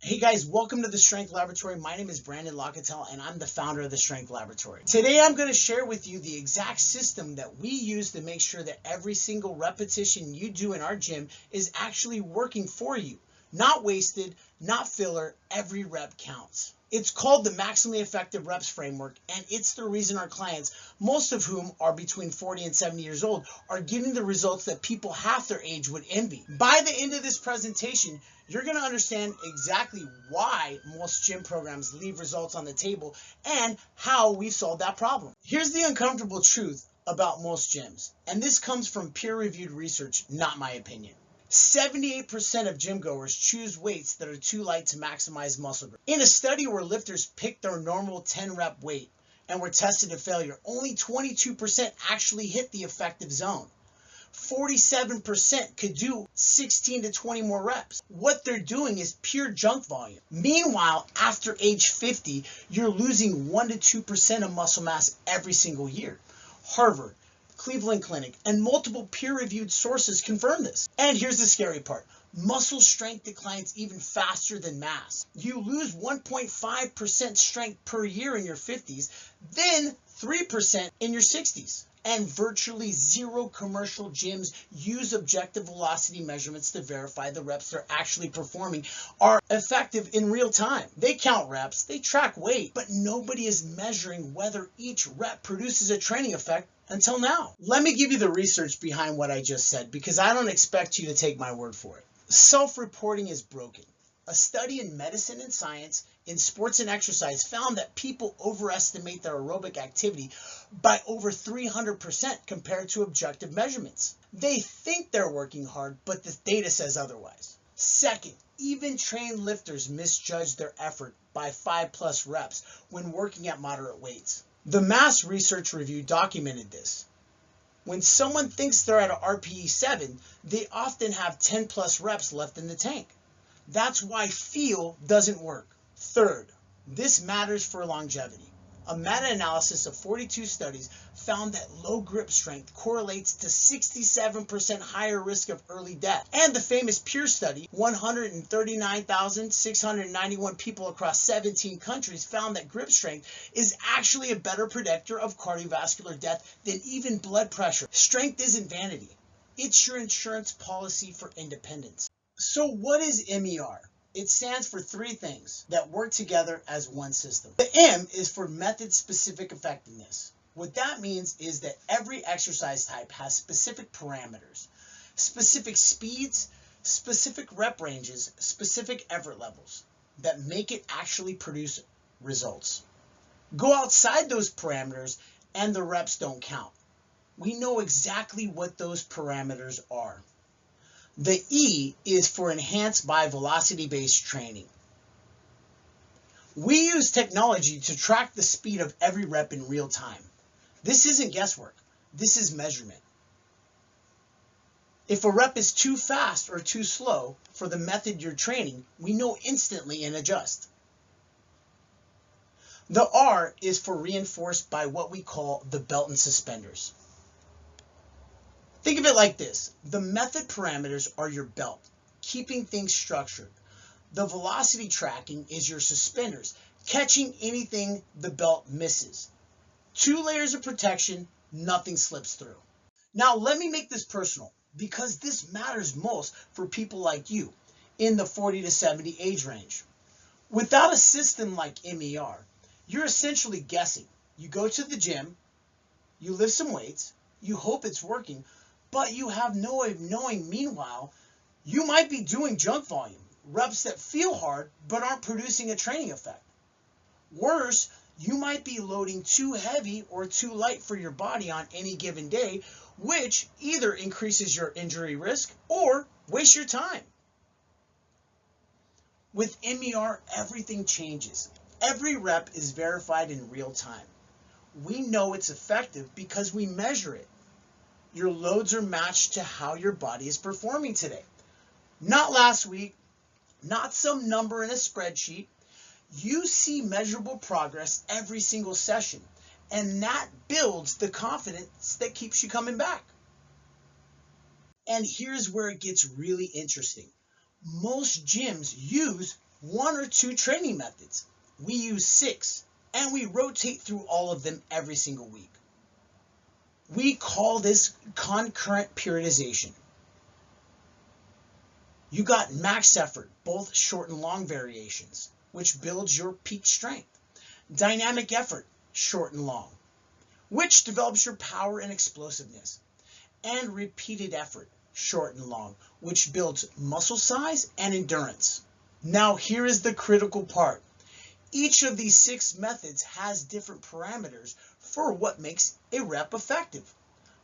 Hey guys, welcome to the Strength Laboratory. My name is Brandon Locketel and I'm the founder of the Strength Laboratory. Today I'm going to share with you the exact system that we use to make sure that every single repetition you do in our gym is actually working for you. Not wasted, not filler, every rep counts. It's called the Maximally Effective Reps Framework, and it's the reason our clients, most of whom are between 40 and 70 years old, are getting the results that people half their age would envy. By the end of this presentation, you're going to understand exactly why most gym programs leave results on the table and how we solved that problem. Here's the uncomfortable truth about most gyms, and this comes from peer-reviewed research, not my opinion. 78% of gym goers choose weights that are too light to maximize muscle growth. In a study where lifters picked their normal 10-rep weight and were tested to failure, only 22% actually hit the effective zone. 47% could do 16 to 20 more reps. What they're doing is pure junk volume. Meanwhile, after age 50, you're losing 1 to 2% of muscle mass every single year. Harvard, Cleveland Clinic, and multiple peer-reviewed sources confirm this. And here's the scary part. Muscle strength declines even faster than mass. You lose 1.5% strength per year in your 50s, then 3% in your 60s. And virtually zero commercial gyms use objective velocity measurements to verify the reps they're actually performing are effective in real time. They count reps, they track weight, but nobody is measuring whether each rep produces a training effect until now. Let me give you the research behind what I just said, because I don't expect you to take my word for it. Self-reporting is broken. A study in medicine and science, in sports and exercise, found that people overestimate their aerobic activity by over 300% compared to objective measurements. They think they're working hard, but the data says otherwise. Second, even trained lifters misjudge their effort by 5+ reps when working at moderate weights. The Mass Research Review documented this. When someone thinks they're at a RPE 7, they often have 10+ reps left in the tank. That's why feel doesn't work. Third, this matters for longevity. A meta-analysis of 42 studies found that low grip strength correlates to 67% higher risk of early death. And the famous Peer study, 139,691 people across 17 countries, found that grip strength is actually a better predictor of cardiovascular death than even blood pressure. Strength isn't vanity. It's your insurance policy for independence. So what is MER? It stands for three things that work together as one system. The M is for method-specific effectiveness. What that means is that every exercise type has specific parameters, specific speeds, specific rep ranges, specific effort levels that make it actually produce results. Go outside those parameters and the reps don't count. We know exactly what those parameters are. The E is for enhanced by velocity-based training. We use technology to track the speed of every rep in real time. This isn't guesswork. This is measurement. If a rep is too fast or too slow for the method you're training, we know instantly and adjust. The R is for reinforced by what we call the belt and suspenders. Think of it like this. The method parameters are your belt, keeping things structured. The velocity tracking is your suspenders, catching anything the belt misses. 2 layers of protection, nothing slips through. Now let me make this personal, because this matters most for people like you in the 40 to 70 age range. Without a system like MER, you're essentially guessing. You go to the gym, you lift some weights, you hope it's working, but you have no way of knowing. Meanwhile, you might be doing junk volume, reps that feel hard but aren't producing a training effect. Worse, you might be loading too heavy or too light for your body on any given day, which either increases your injury risk or wastes your time. With MER, everything changes. Every rep is verified in real time. We know it's effective because we measure it. Your loads are matched to how your body is performing today. Not last week, not some number in a spreadsheet. You see measurable progress every single session, and that builds the confidence that keeps you coming back. And here's where it gets really interesting. Most gyms use 1 or 2 training methods. We use 6, and we rotate through all of them every single week. We call this concurrent periodization. You got max effort, both short and long variations, which builds your peak strength. Dynamic effort, short and long, which develops your power and explosiveness. And repeated effort, short and long, which builds muscle size and endurance. Now here is the critical part. Each of these 6 methods has different parameters for what makes a rep effective.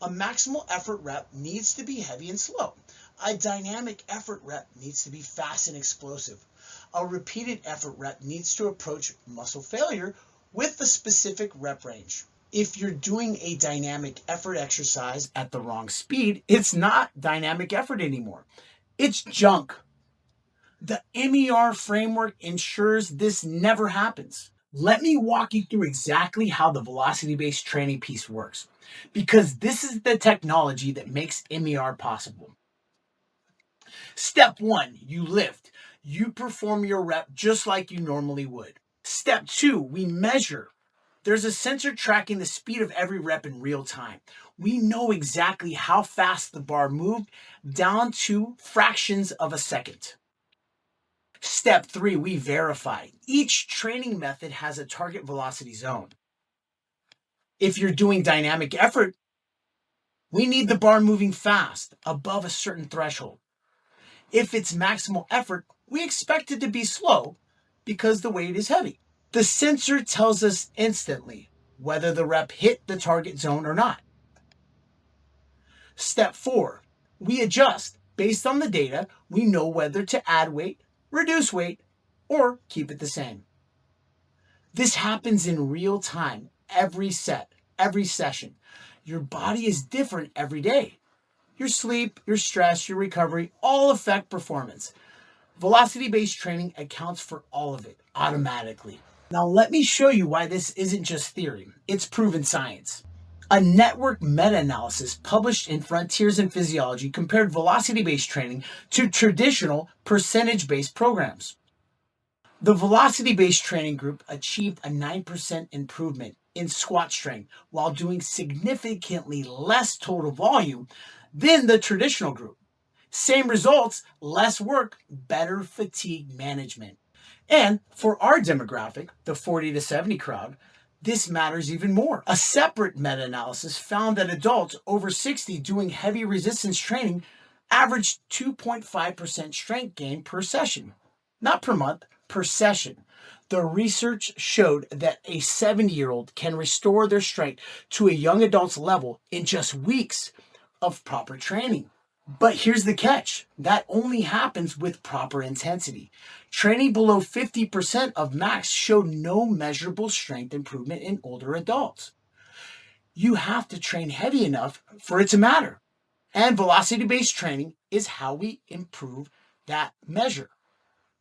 A maximal effort rep needs to be heavy and slow. A dynamic effort rep needs to be fast and explosive. A repeated effort rep needs to approach muscle failure with a specific rep range. If you're doing a dynamic effort exercise at the wrong speed, it's not dynamic effort anymore. It's junk. The MER framework ensures this never happens. Let me walk you through exactly how the velocity-based training piece works, because this is the technology that makes MER possible. Step 1, you lift. You perform your rep just like you normally would. Step 2, we measure. There's a sensor tracking the speed of every rep in real time. We know exactly how fast the bar moved down to fractions of a second. Step 3, we verify. Each training method has a target velocity zone. If you're doing dynamic effort, we need the bar moving fast, above a certain threshold. If it's maximal effort, we expect it to be slow because the weight is heavy. The sensor tells us instantly whether the rep hit the target zone or not. Step 4, we adjust. Based on the data, we know whether to add weight, reduce weight, or keep it the same. This happens in real time, every set, every session. Your body is different every day. Your sleep, your stress, your recovery, all affect performance. Velocity-based training accounts for all of it automatically. Now let me show you why this isn't just theory. It's proven science. A network meta-analysis published in Frontiers in Physiology compared velocity-based training to traditional percentage-based programs. The velocity-based training group achieved a 9% improvement in squat strength while doing significantly less total volume than the traditional group. Same results, less work, better fatigue management. And for our demographic, the 40 to 70 crowd, this matters even more. A separate meta-analysis found that adults over 60 doing heavy resistance training averaged 2.5% strength gain per session. Not per month, per session. The research showed that a 70-year-old can restore their strength to a young adult's level in just weeks of proper training. But here's the catch. That only happens with proper intensity. Training below 50% of max showed no measurable strength improvement in older adults. You have to train heavy enough for it to matter. And velocity-based training is how we improve that measure.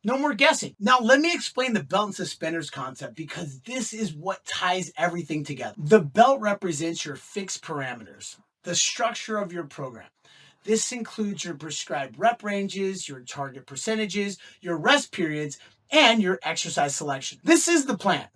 No more guessing. Now let me explain the belt and suspenders concept, because this is what ties everything together. The belt represents your fixed parameters, the structure of your program. This includes your prescribed rep ranges, your target percentages, your rest periods, and your exercise selection. This is the plan.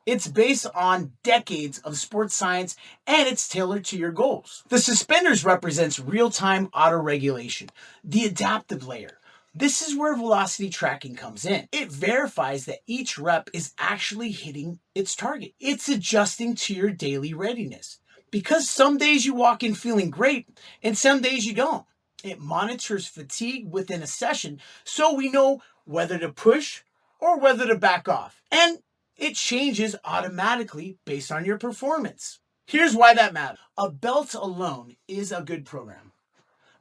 It's based on decades of sports science, and it's tailored to your goals. The suspenders represents real-time auto-regulation, the adaptive layer. This is where velocity tracking comes in. It verifies that each rep is actually hitting its target. It's adjusting to your daily readiness, because some days you walk in feeling great and some days you don't. It monitors fatigue within a session so we know whether to push or whether to back off. And it changes automatically based on your performance. Here's why that matters. A belt alone is a good program,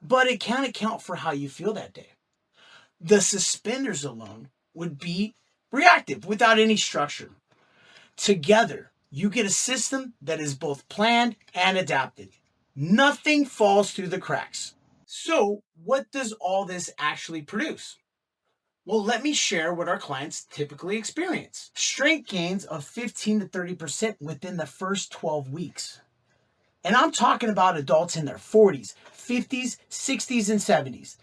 but it can't account for how you feel that day. The suspenders alone would be reactive without any structure. Together, you get a system that is both planned and adapted. Nothing falls through the cracks. So, what does all this actually produce? Well, let me share what our clients typically experience. Strength gains of 15 to 30% within the first 12 weeks. And I'm talking about adults in their 40s, 50s, 60s, and 70s.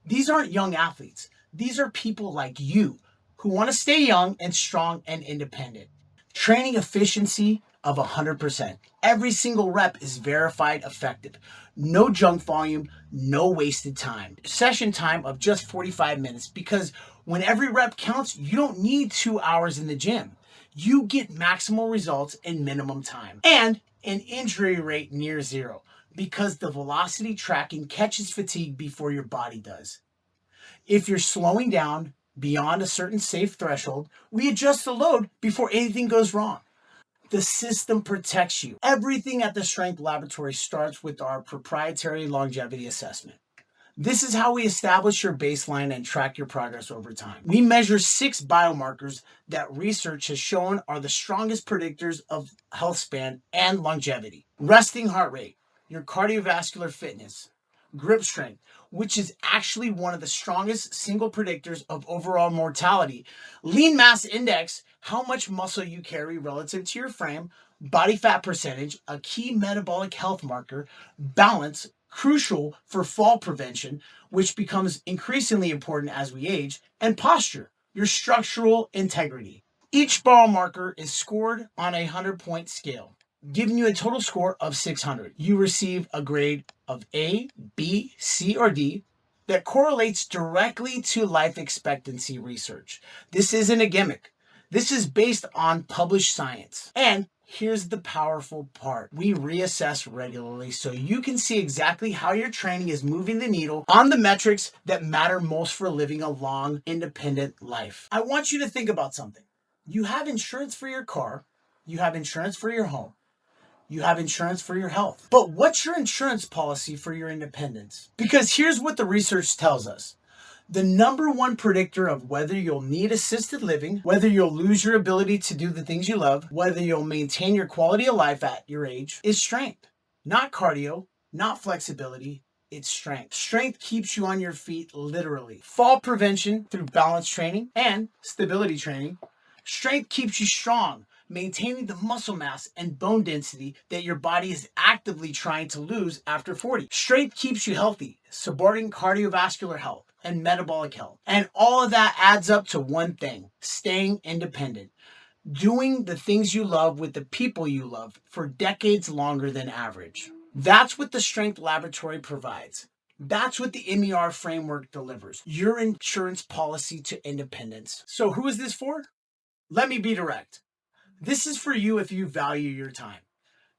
These aren't young athletes. These are people like you who want to stay young and strong and independent. Training efficiency of 100%. Every single rep is verified effective. No junk volume, no wasted time. Session time of just 45 minutes, because when every rep counts, you don't need 2 hours in the gym. You get maximal results in minimum time. And an injury rate near zero, because the velocity tracking catches fatigue before your body does. If you're slowing down beyond a certain safe threshold, we adjust the load before anything goes wrong. The system protects you. Everything at the Strength Laboratory starts with our proprietary longevity assessment. This is how we establish your baseline and track your progress over time. We measure 6 biomarkers that research has shown are the strongest predictors of health span and longevity. Resting heart rate, your cardiovascular fitness, grip strength, which is actually one of the strongest single predictors of overall mortality, lean mass index, how much muscle you carry relative to your frame, body fat percentage, a key metabolic health marker, balance, crucial for fall prevention, which becomes increasingly important as we age, and posture, your structural integrity. Each biomarker is scored on a 100-point scale, giving you a total score of 600. You receive a grade of A, B, C, or D that correlates directly to life expectancy research. This isn't a gimmick. This is based on published science. And here's the powerful part. We reassess regularly so you can see exactly how your training is moving the needle on the metrics that matter most for living a long, independent life. I want you to think about something. You have insurance for your car. You have insurance for your home. You have insurance for your health. But what's your insurance policy for your independence? Because here's what the research tells us. The number one predictor of whether you'll need assisted living, whether you'll lose your ability to do the things you love, whether you'll maintain your quality of life at your age, is strength. Not cardio, not flexibility, it's strength. Strength keeps you on your feet literally. Fall prevention through balance training and stability training. Strength keeps you strong, maintaining the muscle mass and bone density that your body is actively trying to lose after 40. Strength keeps you healthy, supporting cardiovascular health and metabolic health. And all of that adds up to one thing: staying independent. Doing the things you love with the people you love for decades longer than average. That's what the Strength Laboratory provides. That's what the MER Framework delivers. Your insurance policy to independence. So who is this for? Let me be direct. This is for you if you value your time.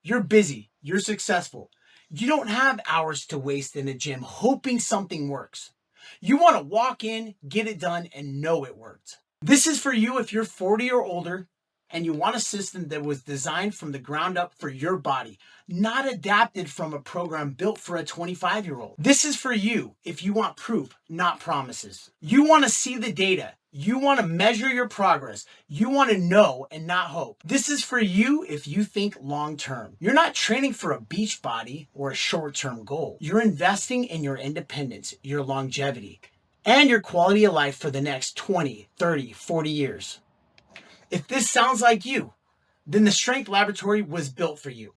You're busy. You're successful. You don't have hours to waste in a gym hoping something works. You want to walk in, get it done, and know it worked. This is for you if you're 40 or older and you want a system that was designed from the ground up for your body, not adapted from a program built for a 25-year-old. This is for you if you want proof, not promises. You want to see the data. You want to measure your progress. You want to know and not hope. This is for you if you think long-term. You're not training for a beach body or a short-term goal. You're investing in your independence, your longevity, and your quality of life for the next 20, 30, 40 years. If this sounds like you, then the Strength Laboratory was built for you.